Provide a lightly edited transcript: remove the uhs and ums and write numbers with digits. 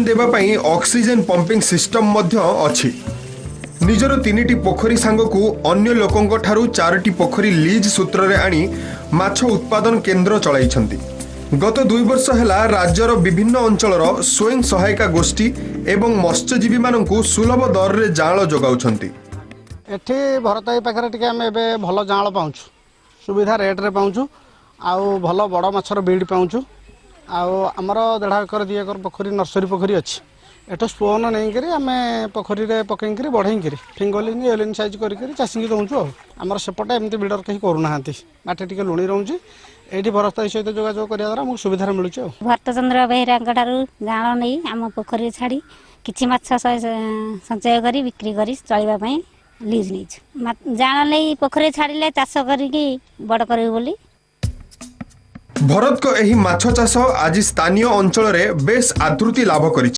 देबा पई oxygen pumping system मध्य अछि। निजर 3टी पोखरी सांगकू अन्य लोकंक ठारू 4टी पोखरी लीज सूत्र रे आनी माछ उत्पादन केन्द्र चलाइछंती। गत 2 वर्ष हेला राज्यर विभिन्न अंचलर स्वयं सहायिका गोष्ठी एवं मत्स्यजीवी मानकू सुलभ दर रे जाल जोगाउछंती। एठी भरताई पाखरे टिके हम एबे भल जाल पाउछु, सुविधा रेट रे पाउछु, आउ भल बड़ माछर बीड पाउछु। आउ हमर 1.5 एकर 2 एकर पोखरी नर्सरी पोखरी अछि। एठो स्पोन नहीं करी आमे पोखरी रे पकई करी बढ़ई करी फिंगोलिंग एलिन साइज करी करी चासी के दउछु। हमर सेपटे एमती बिल्डर कहीं करू नाहंती, माटी टिके लुणी रहउची। एठी भरताई सहित जोगाजोग करिया द्वारा हमहु सुविधा मिलुची। भरतचंद्र बेहरांक ठारू जाल नहीं आम पोखरी छाड़ी किछि माछ संचय करी बिक्री करी चलबा पई लीज नहीं जाल नहीं पोखरी छाड़िले चाष करिकी बड़ करियो बोली। भरत को एही माछ चाष आज स्थानीय अंचल रे बेस आदृति लाभ करिछि।